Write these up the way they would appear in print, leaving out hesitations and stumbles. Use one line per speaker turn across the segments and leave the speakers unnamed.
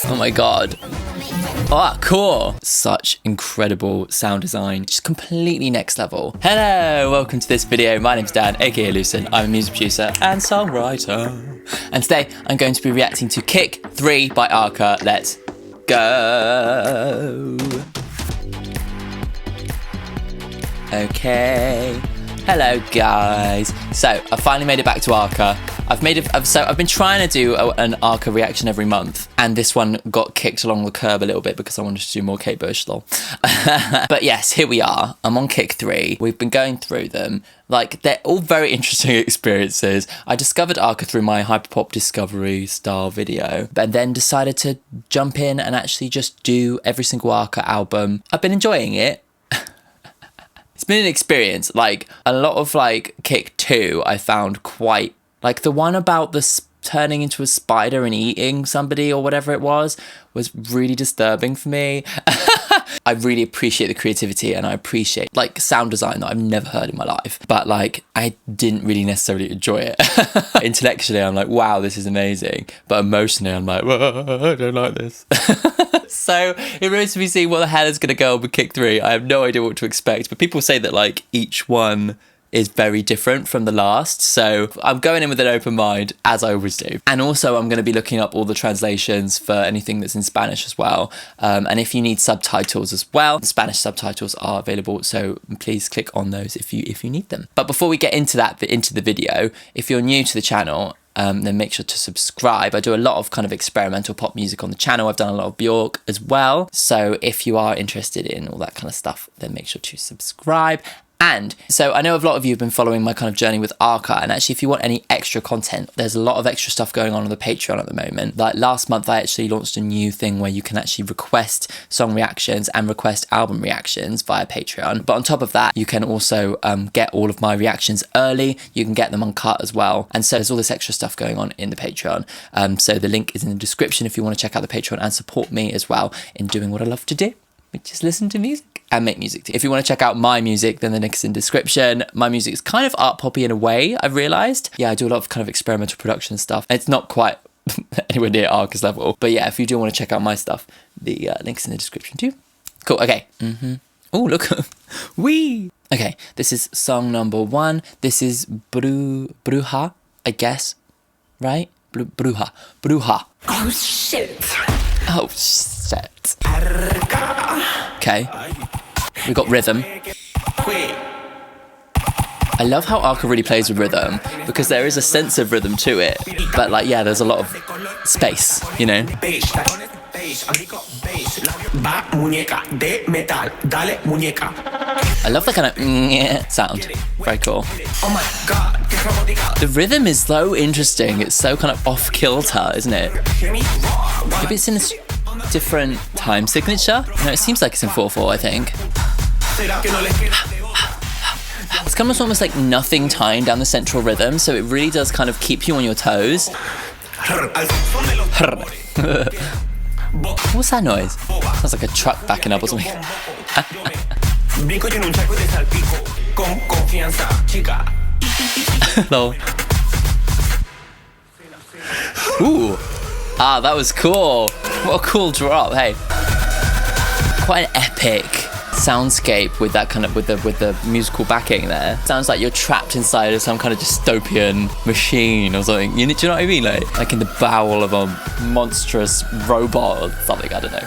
Oh my god. Oh, cool. Such incredible sound design. Just completely next level. Hello, welcome to this video. My name's Dan, aka Lucen. I'm a music producer and songwriter. And today I'm going to be reacting to Kick 3 by Arca. Let's go. Okay. Hello guys. So I finally made it back to Arca. I've been trying to do an Arca reaction every month, and this one got kicked along the curb a little bit because I wanted to do more Kate Bush, lol. But yes, here we are. I'm on Kick 3. We've been going through them. Like, they're all very interesting experiences. I discovered Arca through my hyperpop discovery style video, but then decided to jump in and actually just do every single Arca album. I've been enjoying it. It's been an experience. Like, a lot of like Kick 2 I found quite, like the one about the turning into a spider and eating somebody or whatever it was really disturbing for me. I really appreciate the creativity and I appreciate like sound design that I've never heard in my life, but like I didn't really necessarily enjoy it. Intellectually I'm like, wow, this is amazing, but emotionally I'm like, whoa, I don't like this. So it remains to be seen what the hell is going to go on with Kick 3. I have no idea what to expect, but people say that like each one is very different from the last, so I'm going in with an open mind, as I always do. And also I'm going to be looking up all the translations for anything that's in Spanish as well, and if you need subtitles as well, Spanish subtitles are available, so please click on those if you need them. But before we get into the video, if you're new to the channel, then make sure to subscribe. I do a lot of kind of experimental pop music on the channel. I've done a lot of Bjork as well, so if you are interested in all that kind of stuff, then make sure to subscribe. And so I know a lot of you have been following my kind of journey with Arca, and actually if you want any extra content, there's a lot of extra stuff going on the Patreon at the moment. Like last month I actually launched a new thing where you can actually request song reactions and request album reactions via Patreon. But on top of that, you can also get all of my reactions early. You can get them uncut as well. And so there's all this extra stuff going on in the Patreon. So the link is in the description if you want to check out the Patreon and support me as well in doing what I love to do, which is listen to music and make music. If you want to check out my music, then the link is in the description. My music is kind of art poppy in a way, I've realised. Yeah, I do a lot of kind of experimental production stuff. It's not quite anywhere near Arca's level. But yeah, if you do want to check out my stuff, the link's in the description too. Cool, okay. Oh, look. Wee! Okay, this is song number 1. This is Bruja, I guess. Right? Bruja.
Oh, shit.
Oh, shit. Okay. We got rhythm. I love how Arca really plays with rhythm because there is a sense of rhythm to it, but like, yeah, there's a lot of space, you know? I love the kind of sound. Very cool. The rhythm is so interesting. It's so kind of off kilter, isn't it? Maybe it's in a different time signature. No, it seems like it's in 4/4, I think. It's kind of almost like nothing time down the central rhythm, so it really does kind of keep you on your toes. What's that noise? Sounds like a truck backing up or something. Lol. Ooh. Ah, that was cool. What a cool drop. Hey. Quite an epic soundscape with that kind of with the musical backing there. Sounds like you're trapped inside of some kind of dystopian machine or something. Do you know what I mean? Like in the bowel of a monstrous robot or something, I don't know.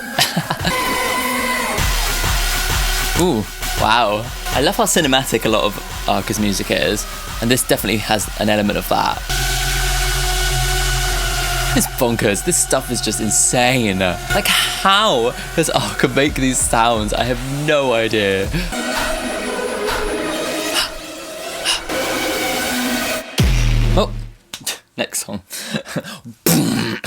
Ooh, wow. I love how cinematic a lot of Arca's music is, and this definitely has an element of that. It's bonkers. This stuff is just insane. Like, how does Arca make these sounds? I have no idea. Oh, next song. I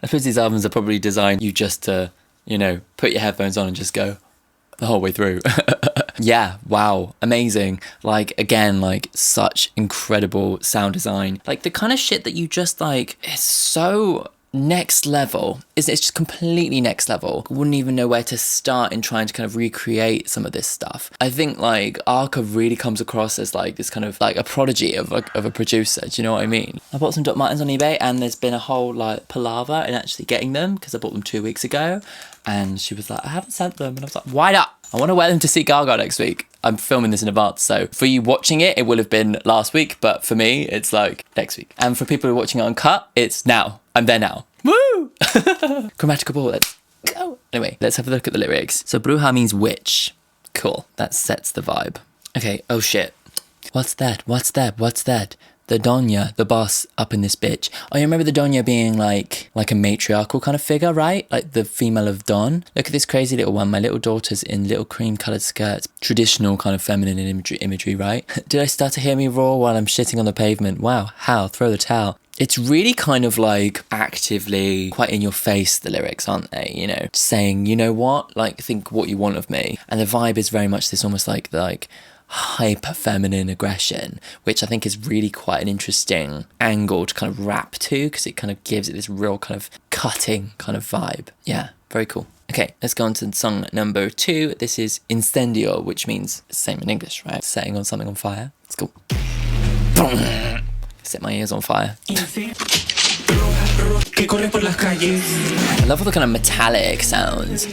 suppose these albums are probably designed you just to, you know, put your headphones on and just go the whole way through. Yeah, wow, amazing. Like, again, like, such incredible sound design. Like, the kind of shit that you just, like, it's so next level. It's just completely next level. I wouldn't even know where to start in trying to kind of recreate some of this stuff. I think like Arca really comes across as like this kind of like a prodigy of a producer. Do you know what I mean? I bought some Doc Martens on eBay, and there's been a whole like palaver in actually getting them because I bought them 2 weeks ago, and she was like, I haven't sent them, and I was like, why not? I want to wear them to see Gaga next week. I'm filming this in advance, so for you watching it, it will have been last week, but for me, it's like next week. And for people who are watching it uncut, it's now. I'm there now. Woo! Grammatical ball, let's go. Anyway, let's have a look at the lyrics. So bruja means witch. Cool, that sets the vibe. Okay, oh shit. What's that? What's that? What's that? The Doña, the boss up in this bitch. Oh, you remember the Doña being like a matriarchal kind of figure, right? Like the female of Don. Look at this crazy little one. My little daughter's in little cream coloured skirts. Traditional kind of feminine imagery, right? Did I start to hear me roar while I'm shitting on the pavement? Wow, how? Throw the towel. It's really kind of like actively quite in your face, the lyrics, aren't they? You know, saying, you know what? Like, think what you want of me. And the vibe is very much this almost like hyper feminine aggression, which I think is really quite an interesting angle to kind of rap to, because it kind of gives it this real kind of cutting kind of vibe. Yeah, very cool. Okay, let's go on to song number 2. This is Incendio, which means same in English, right? Setting on something on fire. It's cool. Set my ears on fire. I love all the kind of metallic sounds.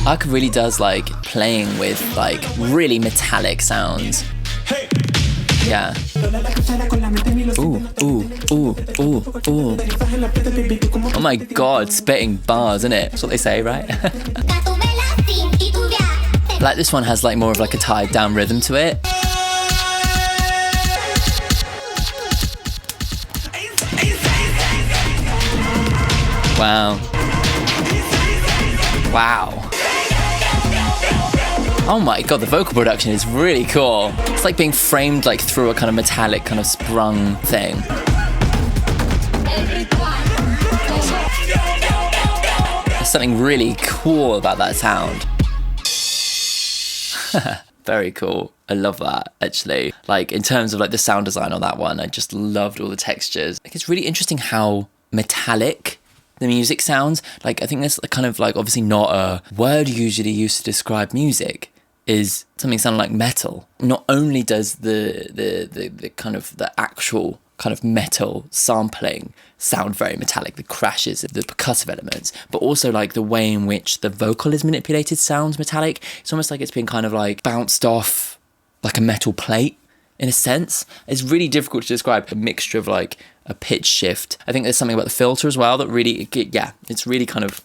Arca really does like playing with like really metallic sounds. Yeah. Ooh, ooh, ooh, ooh, ooh. Oh my god, spitting bars, isn't it? That's what they say, right? Like this one has like more of like a tied down rhythm to it. Wow. Wow. Oh my god, the vocal production is really cool. It's like being framed like through a kind of metallic kind of sprung thing. There's something really cool about that sound. Very cool. I love that, actually. Like, in terms of like the sound design on that one, I just loved all the textures. Like, it's really interesting how metallic the music sounds. Like, I think that's kind of like obviously not a word usually used to describe music, is something sounding like metal. Not only does the kind of the actual kind of metal sampling sound very metallic, the crashes, the percussive elements, but also like the way in which the vocal is manipulated sounds metallic. It's almost like it's been kind of like bounced off like a metal plate in a sense. It's really difficult to describe. A mixture of like a pitch shift. I think there's something about the filter as well that really, yeah, it's really kind of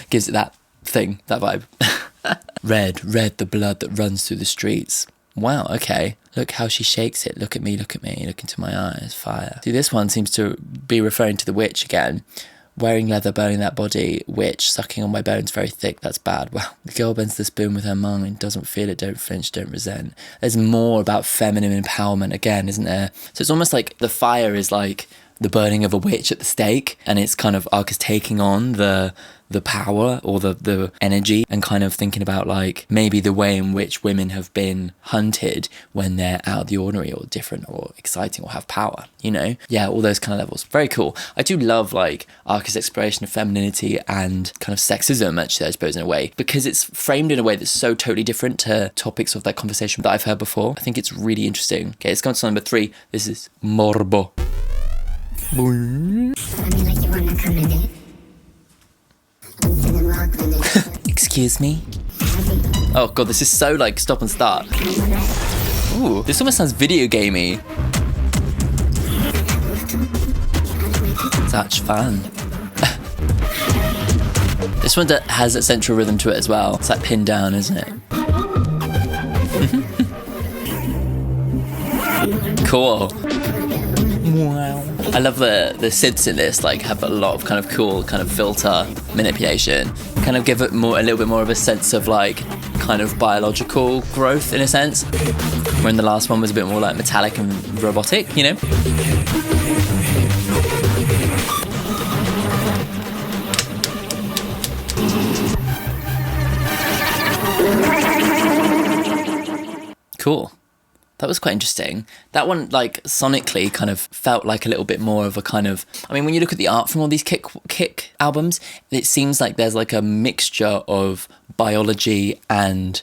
gives it that thing, that vibe. Red, red, the blood that runs through the streets. Wow, okay. Look how she shakes it. Look at me, look into my eyes. Fire. See, this one seems to be referring to the witch again. Wearing leather, burning that body. Witch, sucking on my bones, very thick. That's bad. Wow. The girl bends the spoon with her mind. Doesn't feel it, don't flinch, don't resent. There's more about feminine empowerment again, isn't there? So it's almost like the fire is like the burning of a witch at the stake, and it's kind of Arca's taking on the power or the energy, and kind of thinking about like maybe the way in which women have been hunted when they're out of the ordinary or different or exciting or have power, you know? Yeah, all those kind of levels. Very cool. I do love like Arca's exploration of femininity and kind of sexism, actually, I suppose, in a way, because it's framed in a way that's so totally different to topics of that conversation that I've heard before. I think it's really interesting. Okay, let's go on to number 3. This is Morbo. Excuse me? Oh god, this is so like stop and start. Ooh, this almost sounds video gamey. Such fun. This one has a central rhythm to it as well. It's like pinned down, isn't it? Cool. Wow. I love the synths in this, like have a lot of kind of cool kind of filter manipulation. Kind of give it a little bit more of a sense of like kind of biological growth in a sense. Where in the last one was a bit more like metallic and robotic, you know? Cool. That was quite interesting. That one, like, sonically kind of felt like a little bit more of a kind of... I mean, when you look at the art from all these kick albums, it seems like there's like a mixture of biology and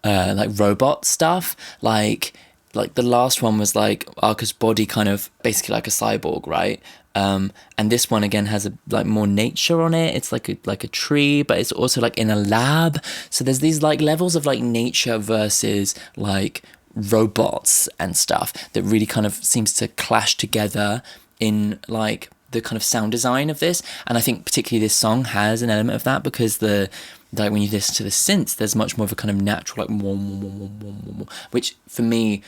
like robot stuff. Like the last one was like Arca's body kind of basically like a cyborg, right? And this one again has a like more nature on it. It's like a tree, but it's also like in a lab. So there's these like levels of like nature versus like robots and stuff that really kind of seems to clash together in like the kind of sound design of this. And I think particularly this song has an element of that, because the like when you listen to the synths, there's much more of a kind of natural like which for me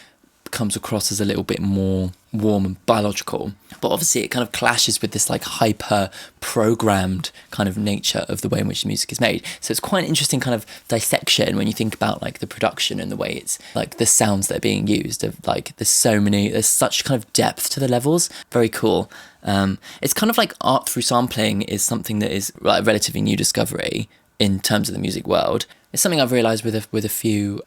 comes across as a little bit more warm and biological, but obviously it kind of clashes with this like hyper programmed kind of nature of the way in which the music is made. So it's quite an interesting kind of dissection when you think about like the production and the way it's like the sounds that are being used. Of like there's such kind of depth to the levels. Very cool. It's kind of like art through sampling is something that is like a relatively new discovery in terms of the music world. It's something I've realised with a few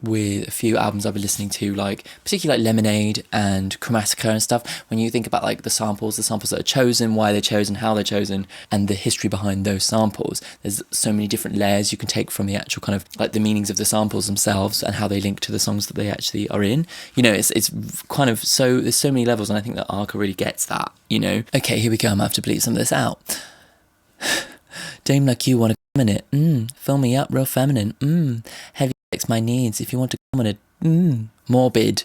albums I've been listening to, like particularly like Lemonade and Chromatica and stuff. When you think about like the samples that are chosen, why they're chosen, how they're chosen, and the history behind those samples, there's so many different layers you can take from the actual kind of like the meanings of the samples themselves and how they link to the songs that they actually are in. You know, it's kind of so there's so many levels, and I think that Arca really gets that. You know. Okay, here we go. I'm gonna have to bleep some of this out. Dame like you wanna come in it, fill me up real feminine, heavy sex my needs if you want to come on it, morbid,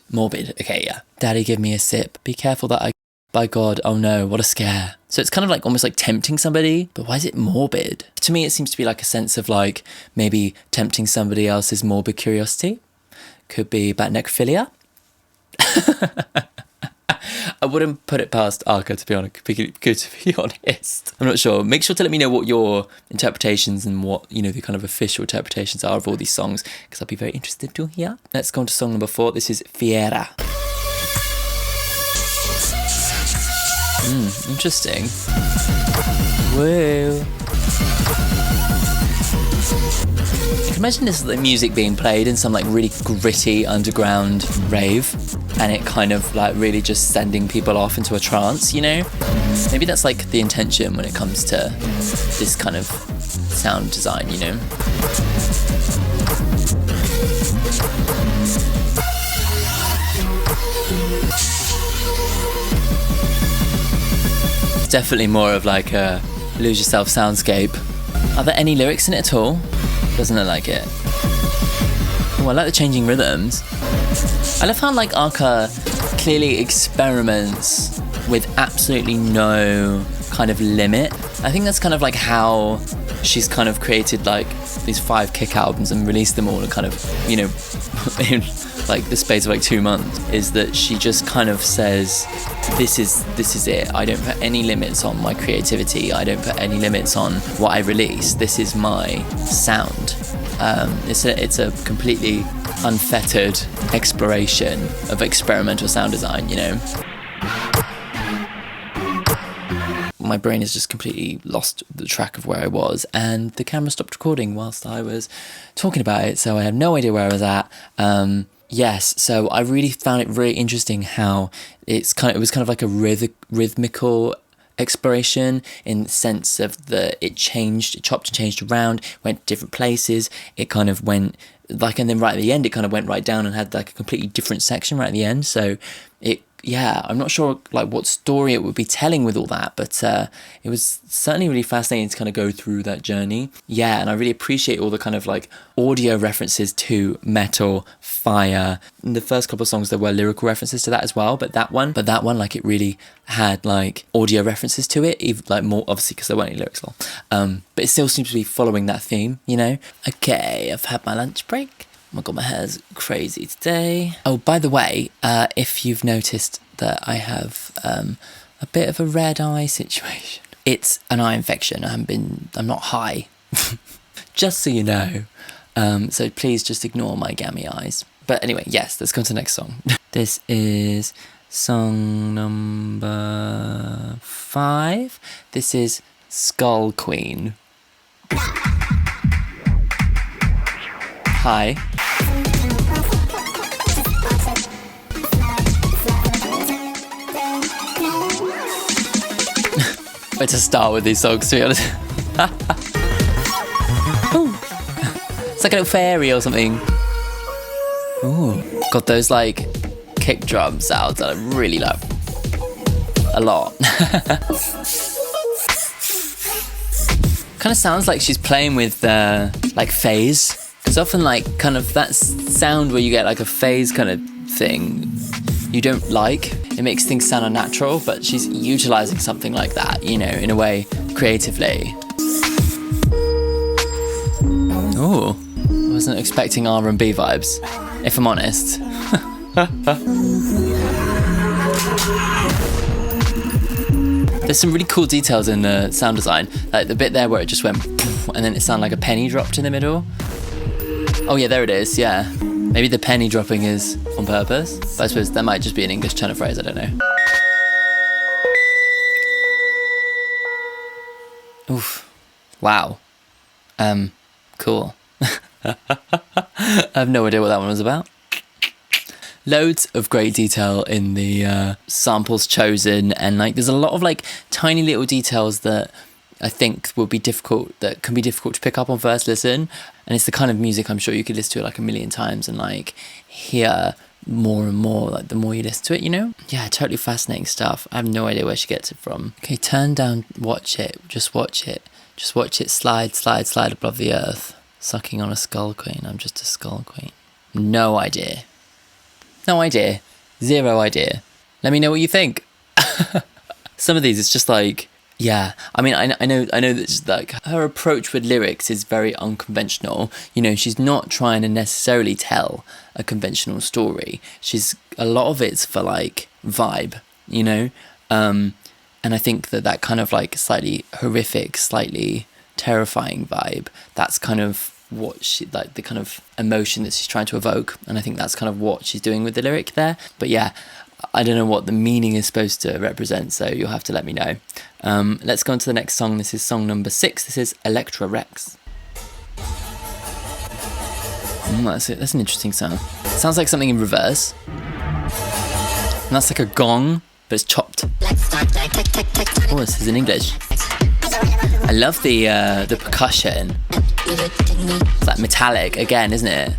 okay, yeah. Daddy give me a sip, be careful that I, by God, oh no, what a scare. So it's kind of like almost like tempting somebody, but why is it morbid? To me it seems to be like a sense of like maybe tempting somebody else's morbid curiosity. Could be about necrophilia. I wouldn't put it past Arca, to be honest. I'm not sure. Make sure to let me know what your interpretations and what, you know, the kind of official interpretations are of all these songs, because I'll be very interested to hear. Let's go on to song number 4. This is Fiera. Interesting. Woo. I can imagine this like music being played in some like really gritty underground rave, and it kind of like really just sending people off into a trance, you know? Maybe that's like the intention when it comes to this kind of sound design, you know? It's definitely more of like a lose yourself soundscape. Are there any lyrics in it at all? Doesn't look like it. Oh, I like the changing rhythms. I love how like Arca clearly experiments with absolutely no kind of limit. I think that's kind of like how she's kind of created like these 5 kick albums and released them all and kind of, you know, in like the space of like 2 months, is that she just kind of says, this is it. I don't put any limits on my creativity. I don't put any limits on what I release. This is my sound. It's a completely unfettered exploration of experimental sound design, you know. My brain has just completely lost the track of where I was, and the camera stopped recording whilst I was talking about it, so I have no idea where I was at. Yes, so I really found it very interesting how it was kind of like a rhythmical exploration, in the sense of it chopped and changed around, went to different places. It kind of went like, and then right at the end it kind of went right down and had like a completely different section right at the end. So I'm not sure like what story it would be telling with all that, but it was certainly really fascinating to kind of go through that journey. Yeah, and I really appreciate all the kind of like audio references to metal, fire. In the first couple of songs there were lyrical references to that as well, but that one like it really had like audio references to it, even like more obviously because there weren't any lyrics at all. But it still seems to be following that theme, you know. Okay, I've had my lunch break. Oh my god, my hair's crazy today. Oh, by the way, if you've noticed that I have a bit of a red eye situation, it's an eye infection. I'm not high, just so you know. So please just ignore my gammy eyes. But anyway, yes, let's go to the next song. This is song number 5. This is Skull Queen. Hi. Where to start with these songs, to be honest. Ooh. It's like a little fairy or something. Ooh, got those like kick drum sounds that I really love a lot. Kind of sounds like she's playing with like phase. It's often like kind of that sound where you get like a phase kind of thing you don't like. It makes things sound unnatural, but she's utilizing something like that, you know, in a way, creatively. Ooh, I wasn't expecting R&B vibes, if I'm honest. There's some really cool details in the sound design, like the bit there where it just went and then it sounded like a penny dropped in the middle. Oh yeah, there it is, yeah. Maybe the penny dropping is on purpose, but I suppose that might just be an English turn of phrase, I don't know. Oof. Wow. Cool. I have no idea what that one was about. Loads of great detail in the samples chosen, and like there's a lot of like tiny little details that I think can be difficult to pick up on first listen. And it's the kind of music I'm sure you could listen to it like a million times and like hear more and more like the more you listen to it, you know? Yeah, totally fascinating stuff. I have no idea where she gets it from. Okay, turn down, watch it, just watch it. Just watch it slide, slide, slide above the earth. Sucking on a skull queen, I'm just a skull queen. No idea. No idea. Zero idea. Let me know what you think. Some of these, it's just like, yeah. I mean, I know that just like her approach with lyrics is very unconventional. You know, she's not trying to necessarily tell a conventional story. A lot of it's for like vibe, you know? And I think that kind of like slightly horrific, slightly terrifying vibe, that's kind of what she, like the kind of emotion that she's trying to evoke, and I think that's kind of what she's doing with the lyric there. But yeah, I don't know what the meaning is supposed to represent, so you'll have to let me know. Let's go on to the next song. This is song number 6. This is Electra Rex. That's it. That's an interesting sound. It sounds like something in reverse, and that's like a gong, but it's chopped. Oh, this is in English. I love the percussion. It's like metallic again, isn't it?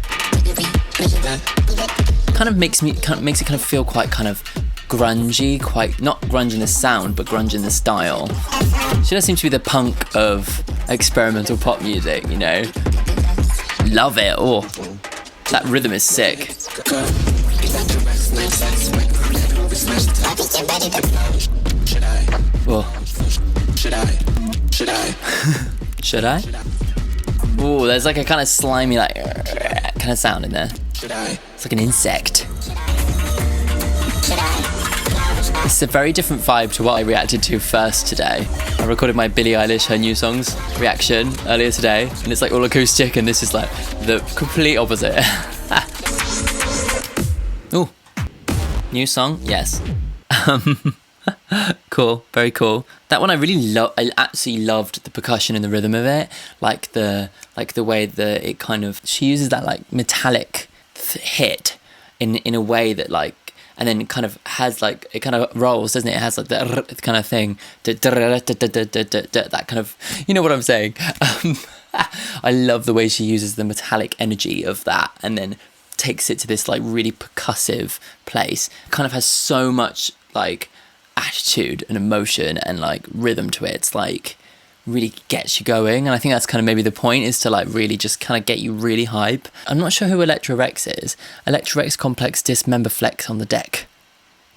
Kind of makes it kind of feel quite kind of grungy, quite not grunge in the sound, but grunge in the style. She does seem to be the punk of experimental pop music, you know. Love it. Oh, that rhythm is sick. Oh. Should I? Oh, there's like a kind of slimy, like kind of sound in there. It's like an insect. It's a very different vibe to what I reacted to first today. I recorded my Billie Eilish, her new songs reaction earlier today, and it's like all acoustic, and this is like the complete opposite. Ooh, new song, yes. Cool, very cool. That one I really love. I absolutely loved the percussion and the rhythm of it, like the way that it kind of, she uses that like metallic hit in a way that like, and then it kind of has like, it kind of rolls, doesn't it? It has like the kind of thing, that kind of, you know what I'm saying? I love the way she uses the metallic energy of that and then takes it to this like really percussive place. It kind of has so much like attitude and emotion and like rhythm to it. It's like really gets you going, and I think that's kind of maybe the point, is to like really just kind of get you really hype. I'm not sure who Electra Rex is. Electra Rex complex dismember flex on the deck.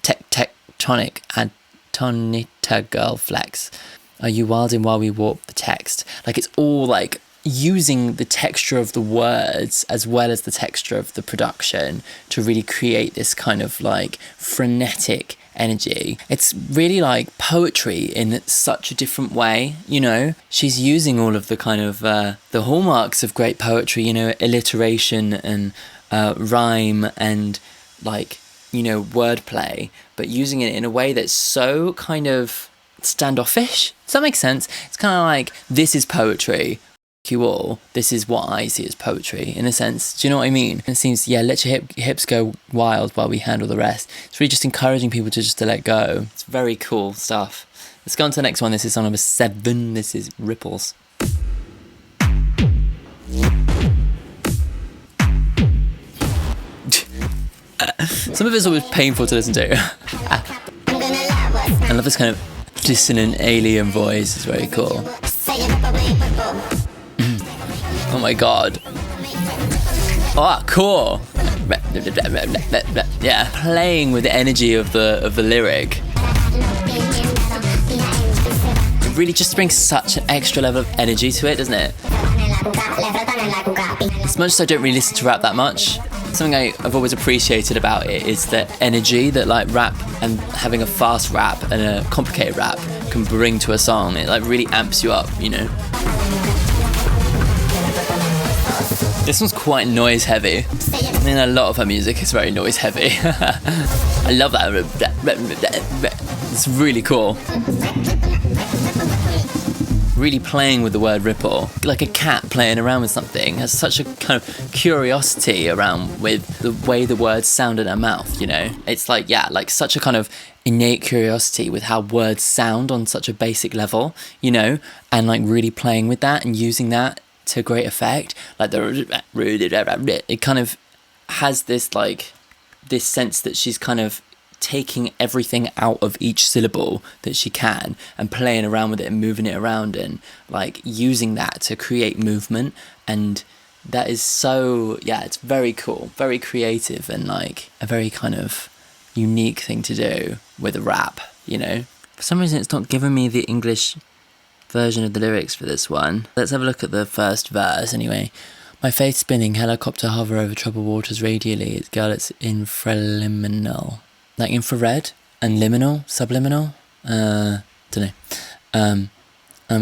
Tectonic Antonita girl flex. Are you wilding while we warp the text? Like it's all like using the texture of the words as well as the texture of the production to really create this kind of like frenetic energy. It's really like poetry in such a different way, you know. She's using all of the kind of the hallmarks of great poetry, you know, alliteration and rhyme and like, you know, wordplay, but using it in a way that's so kind of standoffish. Does that make sense? It's kind of like, this is poetry. you all, this is what I see as poetry, in a sense. Do you know what I mean? It seems, yeah, let your hips go wild while we handle the rest. It's really just encouraging people to let go. It's very cool stuff. Let's go on to the next one. This is song number 7. This is Ripples. Some of it's always painful to listen to. I love this kind of dissonant alien voice. It's very cool. Oh my god. Oh, cool. Yeah, playing with the energy of the lyric. It really just brings such an extra level of energy to it, doesn't it? As much as I don't really listen to rap that much, something I've always appreciated about it is the energy that like rap and having a fast rap and a complicated rap can bring to a song. It like really amps you up, you know? This one's quite noise heavy. I mean, a lot of her music is very noise heavy. I love that. It's really cool. Really playing with the word ripple, like a cat playing around with something, has such a kind of curiosity around with the way the words sound in her mouth, you know? It's like, yeah, like such a kind of innate curiosity with how words sound on such a basic level, you know? And like really playing with that and using that to great effect. Like it kind of has this like, this sense that she's kind of taking everything out of each syllable that she can and playing around with it and moving it around and like using that to create movement. And that is so, yeah, it's very cool, very creative, and like a very kind of unique thing to do with a rap, you know? For some reason it's not giving me the English version of the lyrics for this one. Let's have a look at the first verse anyway. My faith spinning, helicopter hover over troubled waters radially. It's girl, it's infraliminal. Like infrared and liminal, subliminal. Don't know. I'm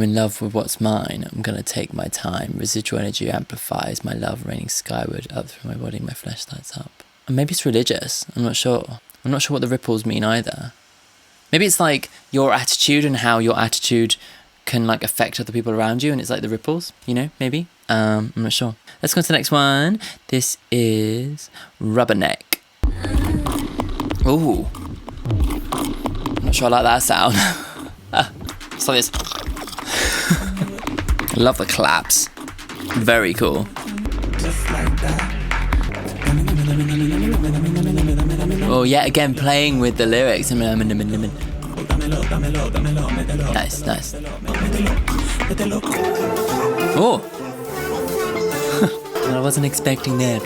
in love with what's mine. I'm gonna take my time. Residual energy amplifies my love, raining skyward up through my body. My flesh lights up. And maybe it's religious. I'm not sure. I'm not sure what the ripples mean either. Maybe it's like your attitude and how your attitude can like affect other people around you, and it's like the ripples, you know, maybe. I'm not sure. Let's go to the next one. This is Rubberneck. Ooh. I'm not sure I like that sound. It's like this. I love the claps. Very cool. Oh, yet again playing with the lyrics. Nice, nice. Oh! I wasn't expecting that.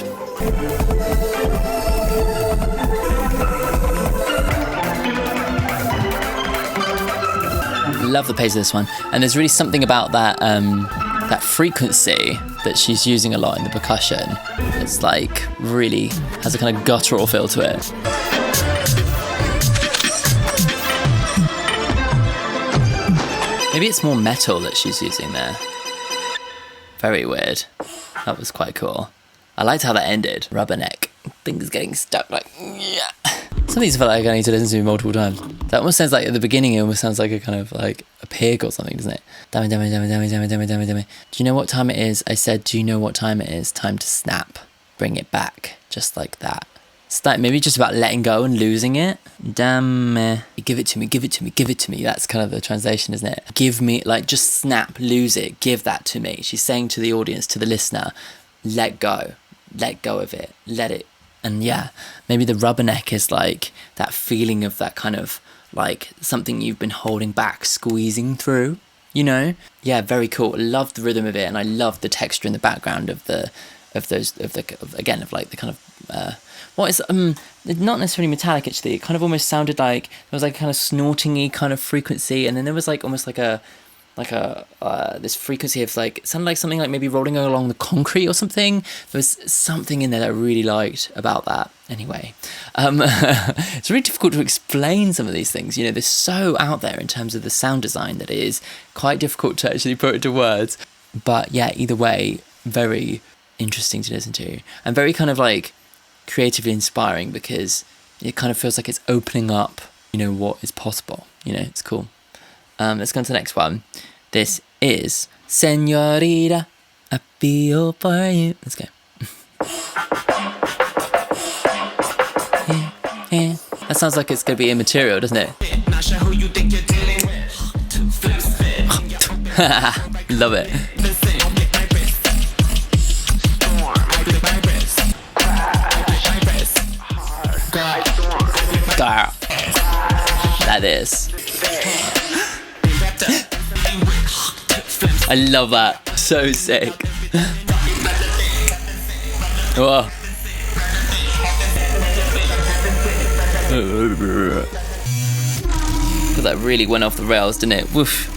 Love the pace of this one, and there's really something about that that frequency that she's using a lot in the percussion. It's like really has a kind of guttural feel to it. Maybe it's more metal that she's using there. Very weird. That was quite cool. I liked how that ended. Rubberneck. Things getting stuck like, yeah. Some of these felt like I need to listen to multiple times. That almost sounds like, at the beginning, it almost sounds like a kind of like a pig or something, doesn't it? Damn it, damn it, damn it, damn it, damn it, damn it, damn it, damn it. Do you know what time it is? I said, do you know what time it is? Time to snap. Bring it back. Just like that. It's like maybe just about letting go and losing it. Damn it. Give it to me, give it to me, give it to me. That's kind of the translation, isn't it? Give me, like, just snap, lose it, give that to me. She's saying to the audience, to the listener, let go of it, let it. And yeah, maybe the rubberneck is like that feeling of that kind of like something you've been holding back, squeezing through, you know? Yeah, very cool. I love the rhythm of it, and I love the texture in the background of the kind of what is not necessarily metallic actually. It kind of almost sounded like there was like a kind of snorting-y kind of frequency, and then there was like almost like a this frequency of like, it sounded like something like maybe rolling along the concrete or something. There was something in there that I really liked about that. Anyway, it's really difficult to explain some of these things. You know, they're so out there in terms of the sound design that it is quite difficult to actually put into words. But yeah, either way, very interesting to listen to, and very kind of like creatively inspiring, because it kind of feels like it's opening up, you know, what is possible. You know, it's cool. Let's go on to the next one. This is Senorita. I feel for you. Let's go. Yeah. That sounds like it's gonna be immaterial, doesn't it? Love it. Like this. I love that. So sick. Whoa. That really went off the rails, didn't it? Woof.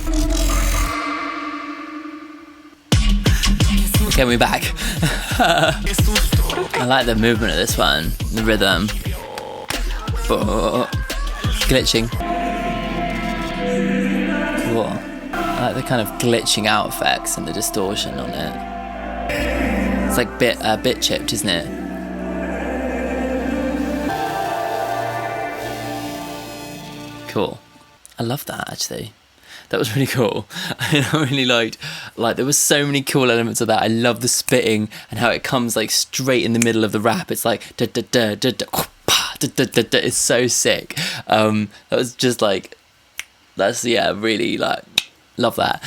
Okay, we're back. I like the movement of this one, the rhythm. Oh, glitching. Cool. I like the kind of glitching out effects and the distortion on it. It's like bit chipped, isn't it? Cool. I love that, actually. That was really cool. I really liked, there was so many cool elements of that. I love the spitting and how it comes like straight in the middle of the rap. It's like da da da da da, da da da da. It's so sick. That was just like, really like, love that.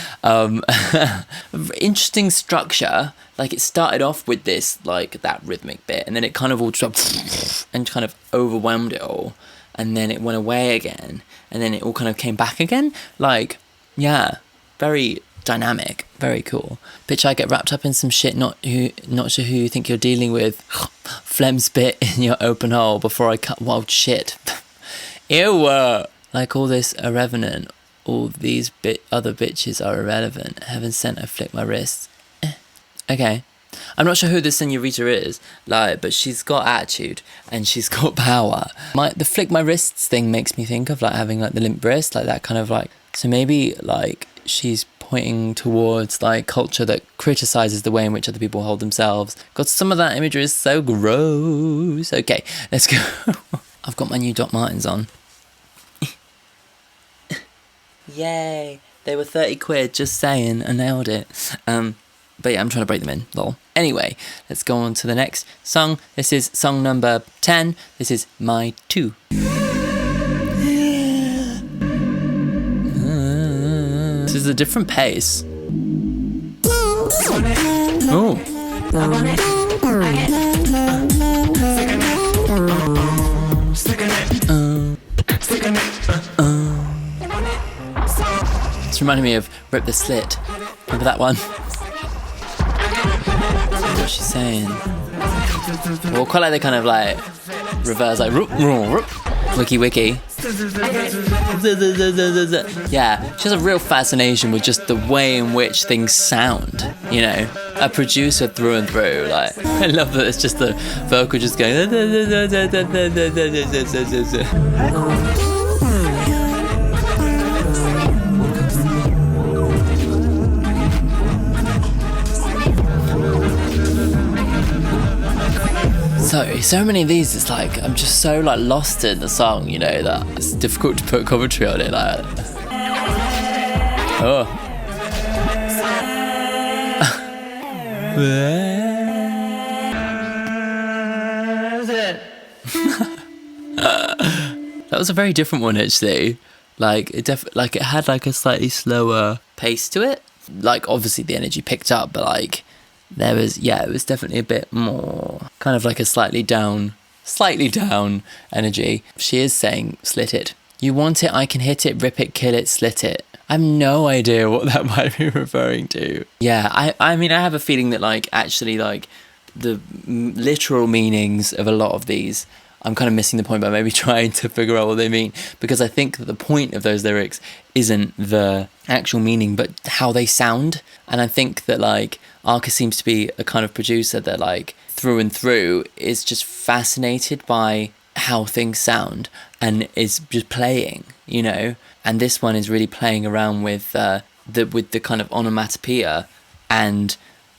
Interesting structure. Like it started off with this, like that rhythmic bit, and then it kind of all just and kind of overwhelmed it all. And then it went away again, and then it all kind of came back again. Like, yeah, very dynamic, very cool. Bitch, I get wrapped up in some shit, not sure who you think you're dealing with. Phlegm spit in your open hole before I cut wild shit. Ew. Like all this irrelevant, all these other bitches are irrelevant. Heaven sent, I flick my wrists. Okay. I'm not sure who this Senorita is, but she's got attitude and she's got power. The flick my wrists thing makes me think of having the limp wrist, like that kind of so maybe she's pointing towards culture that criticizes the way in which other people hold themselves. God, some of that imagery is so gross. Okay, let's go. I've got my new Doc Martens on. Yay, they were 30 quid, just saying, I nailed it. But yeah, I'm trying to break them in, lol. Anyway, let's go on to the next song. This is song number 10. This is My 2. This is a different pace. Oh. It's reminding me of Rip the Slit. Remember that one? What's she saying? Well, quite like the kind of reverse, wiki wiki. Yeah, she has a real fascination with just the way in which things sound, a producer through and through. I love that it's just the vocal just going. So many of these, it's I'm just so lost in the song, that it's difficult to put commentary on it. Oh. That was a very different one, actually. It had a slightly slower pace to it. Obviously the energy picked up, but there was, it was definitely a bit more kind of a slightly down energy. She is saying, slit it. You want it, I can hit it, rip it, kill it, slit it. I have no idea what that might be referring to. Yeah, I mean, I have a feeling that actually the literal meanings of a lot of these, I'm kind of missing the point by maybe trying to figure out what they mean, because I think that the point of those lyrics isn't the actual meaning, but how they sound. And I think that Arca seems to be a kind of producer that through and through is just fascinated by how things sound and is just playing, and this one is really playing around with the kind of onomatopoeia and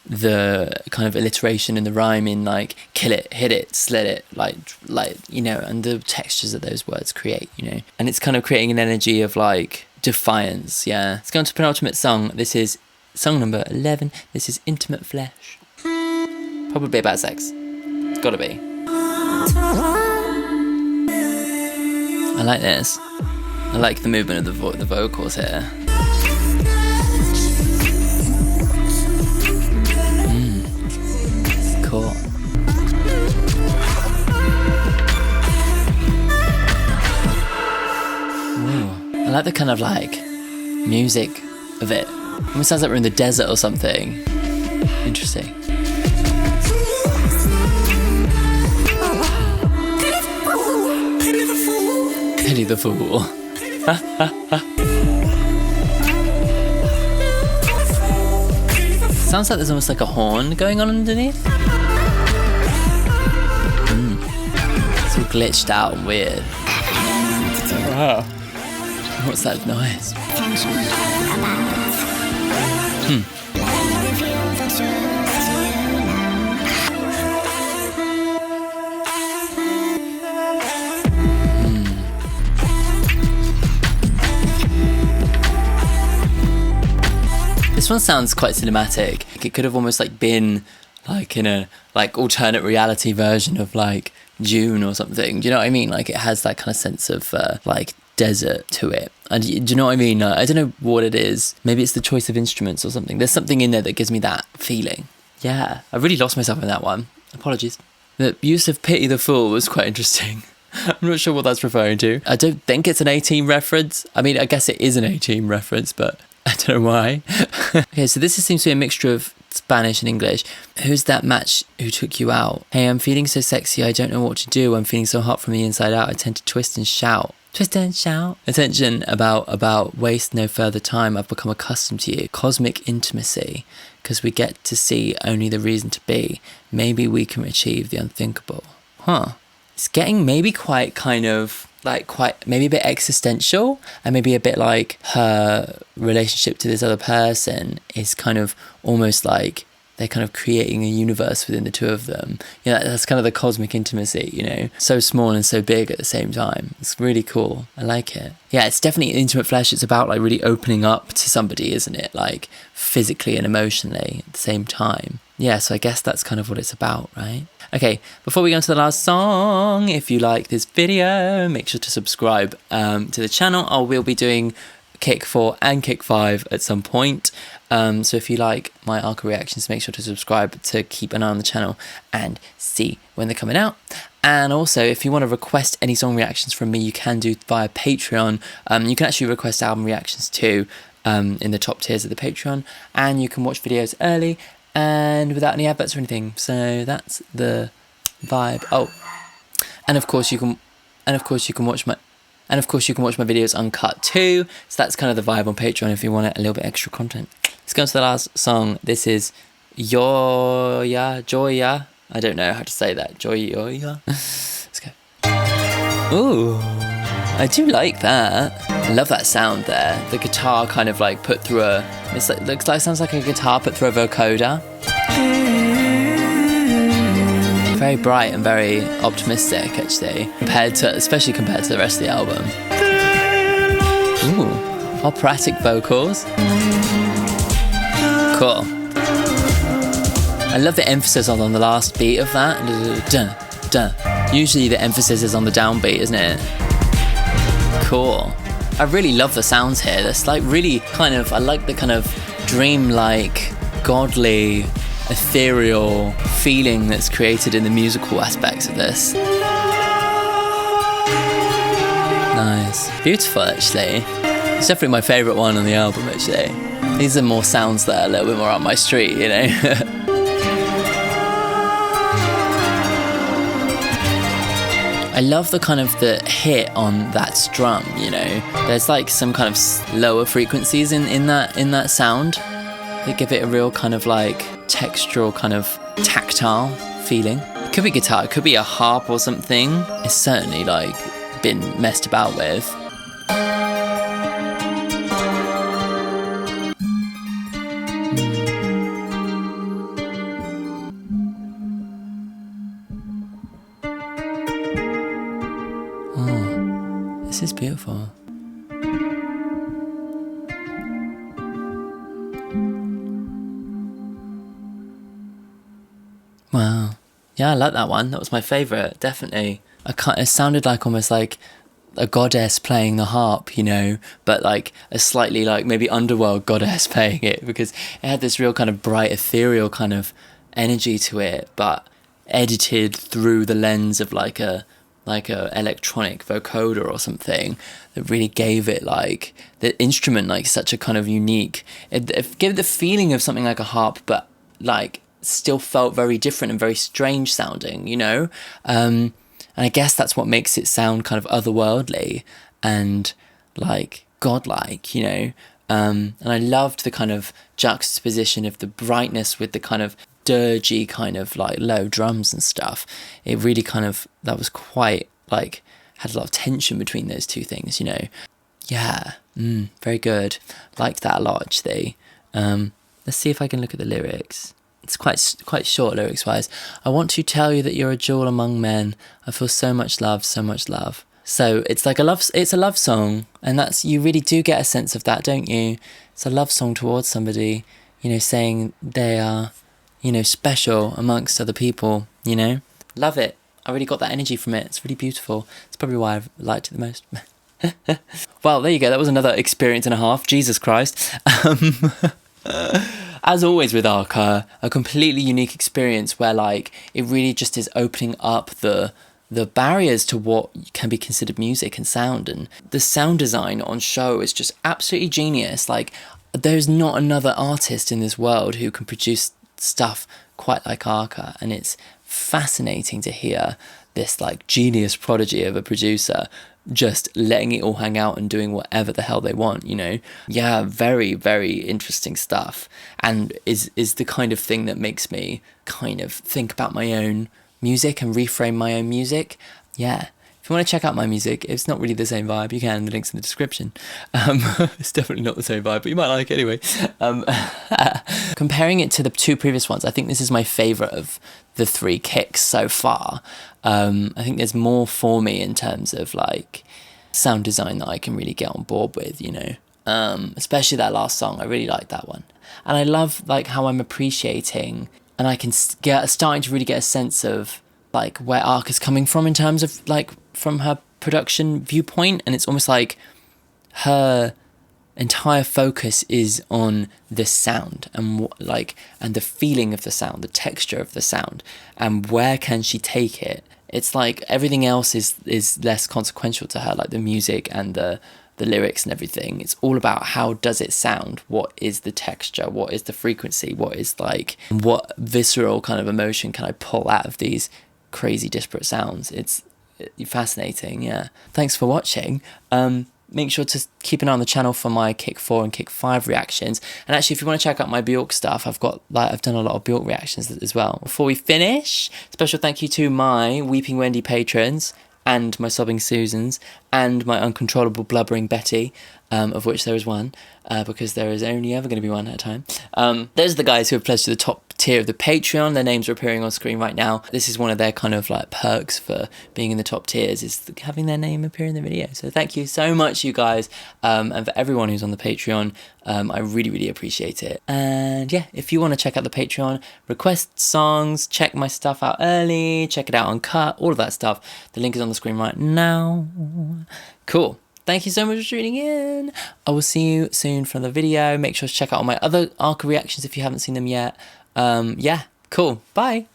the kind of alliteration in the rhyme in kill it, hit it, slit it, and the textures that those words create, and it's kind of creating an energy of defiance. Yeah, let's go on to penultimate song. This is song number 11. This is Intimate Flesh. Probably about sex. It's gotta be. I like this. I like the movement of the vocals here. Cool. Ooh. I like the kind of like music of it. Almost sounds like we're in the desert or something. Interesting. Pity the fool. Sounds like there's almost like a horn going on underneath. It's all glitched out and weird. Wow. What's that noise? This one sounds quite cinematic. It could have almost like been like in a like alternate reality version of like June or something. Do you know what I mean? Like it has that kind of sense of like desert to it. And do you know what I mean? I don't know what it is. Maybe it's the choice of instruments or something. There's something in there that gives me that feeling. Yeah, I really lost myself in that one. Apologies. The use of Pity the Fool was quite interesting. I'm not sure what that's referring to. I don't think it's an A-Team reference. I mean, I guess it is an A-Team reference, but I don't know why. Okay, so this seems to be a mixture of Spanish and English. Who's that match who took you out? Hey, I'm feeling so sexy, I don't know what to do. I'm feeling so hot from the inside out, I tend to twist and shout. Twist and shout. Attention, about waste no further time. I've become accustomed to you. Cosmic intimacy, because we get to see only the reason to be. Maybe we can achieve the unthinkable. Huh. It's getting maybe quite kind of like quite maybe a bit existential, and maybe a bit like her relationship to this other person is kind of almost like they're kind of creating a universe within the two of them. You know, that's kind of the cosmic intimacy, you know, so small and so big at the same time. It's really cool. I like it. Yeah, it's definitely Intimate Flesh. It's about like really opening up to somebody, isn't it? Like physically and emotionally at the same time. Yeah, so I guess that's kind of what it's about, right? Okay, before we go on to the last song, if you like this video, make sure to subscribe to the channel. I will be doing Kick 4 and Kick 5 at some point. So if you like my Arca reactions, make sure to subscribe to keep an eye on the channel and see when they're coming out. And also, if you want to request any song reactions from me, you can do via Patreon. You can actually request album reactions too in the top tiers of the Patreon. And you can watch videos early and without any adverts or anything. So that's the vibe. Oh, and of course you can watch my videos uncut too. So that's kind of the vibe on Patreon if you want a little bit extra content. Let's go on to the last song. This is Joya. I don't know how to say that. Joya. Let's go. Ooh, I do like that. I love that sound there. The guitar kind of like put through sounds like a guitar put through a vocoder. Very bright and very optimistic, actually, especially compared to the rest of the album. Ooh, operatic vocals. Cool. I love the emphasis on the last beat of that. Usually the emphasis is on the downbeat, isn't it? Cool. I really love the sounds here. That's like really kind of, I like the kind of dreamlike, godly, ethereal feeling that's created in the musical aspects of this. Nice. Beautiful, actually. It's definitely my favourite one on the album, actually. These are more sounds that are a little bit more up my street, you know? I love the kind of the hit on that strum, you know? There's like some kind of lower frequencies in that sound that give it a real kind of like textural, kind of tactile feeling. It could be guitar, it could be a harp or something. It's certainly like been messed about with. Oh, this is beautiful. Yeah, I like that one. That was my favourite, definitely. It sounded like almost like a goddess playing the harp, you know, but like a slightly like maybe underworld goddess playing it, because it had this real kind of bright ethereal kind of energy to it, but edited through the lens of like a electronic vocoder or something that really gave it like the instrument like such a kind of unique, it gave it the feeling of something like a harp, but like still felt very different and very strange sounding, you know. And I guess that's what makes it sound kind of otherworldly and like godlike, you know. And I loved the kind of juxtaposition of the brightness with the kind of dirgy kind of like low drums and stuff. It really kind of, that was quite like, had a lot of tension between those two things, you know. Yeah, very good. Liked that a lot actually. Let's see if I can look at the lyrics. It's quite short lyrics wise. I want to tell you that you're a jewel among men. I feel so much love, so much love. So it's like it's a love song, and that's, you really do get a sense of that, don't you? It's a love song towards somebody, you know, saying they are, you know, special amongst other people, you know. Love it. I really got that energy from it. It's really beautiful. It's probably why I've liked it the most. Well, there you go. That was another experience and a half. Jesus Christ. As always with Arca, a completely unique experience where like it really just is opening up the barriers to what can be considered music and sound, and the sound design on show is just absolutely genius. Like there's not another artist in this world who can produce stuff quite like Arca, and it's fascinating to hear this like genius prodigy of a producer just letting it all hang out and doing whatever the hell they want, you know. Yeah, very, very interesting stuff, and is the kind of thing that makes me kind of think about my own music and reframe my own music. Yeah, if you want to check out my music, it's not really the same vibe, you can, the link's in the description. It's definitely not the same vibe, but you might like it anyway. Comparing it to the two previous ones, I think this is my favourite of the three kicks so far. I think there's more for me in terms of like sound design that I can really get on board with, you know. Especially that last song, I really like that one. And I love like how I'm appreciating, and I can starting to really get a sense of like where Arca's coming from in terms of like from her production viewpoint, and it's almost like her entire focus is on the sound and and the feeling of the sound, the texture of the sound, and where can she take it. It's like everything else is less consequential to her, like the music and the lyrics and everything. It's all about how does it sound, what is the texture, what is the frequency, what what visceral kind of emotion can I pull out of these crazy disparate sounds. It's fascinating. Yeah, thanks for watching. Make sure to keep an eye on the channel for my Kick 4 and Kick 5 reactions. And actually, if you want to check out my Bjork stuff, I've done a lot of Bjork reactions as well. Before we finish, special thank you to my Weeping Wendy patrons, and my Sobbing Susans, and my Uncontrollable Blubbering Betty, of which there is one, because there is only ever going to be one at a time. Those are the guys who have pledged to the top tier of the Patreon. Their names are appearing on screen right now. This is one of their kind of like perks for being in the top tiers, is having their name appear in the video. So thank you so much, you guys, and for everyone who's on the Patreon. I really, really appreciate it. And yeah, if you want to check out the Patreon, request songs, check my stuff out early, check it out uncut, all of that stuff, the link is on the screen right now. Cool. Thank you so much for tuning in. I will see you soon for another video. Make sure to check out all my other Arca reactions if you haven't seen them yet. Yeah, cool. Bye.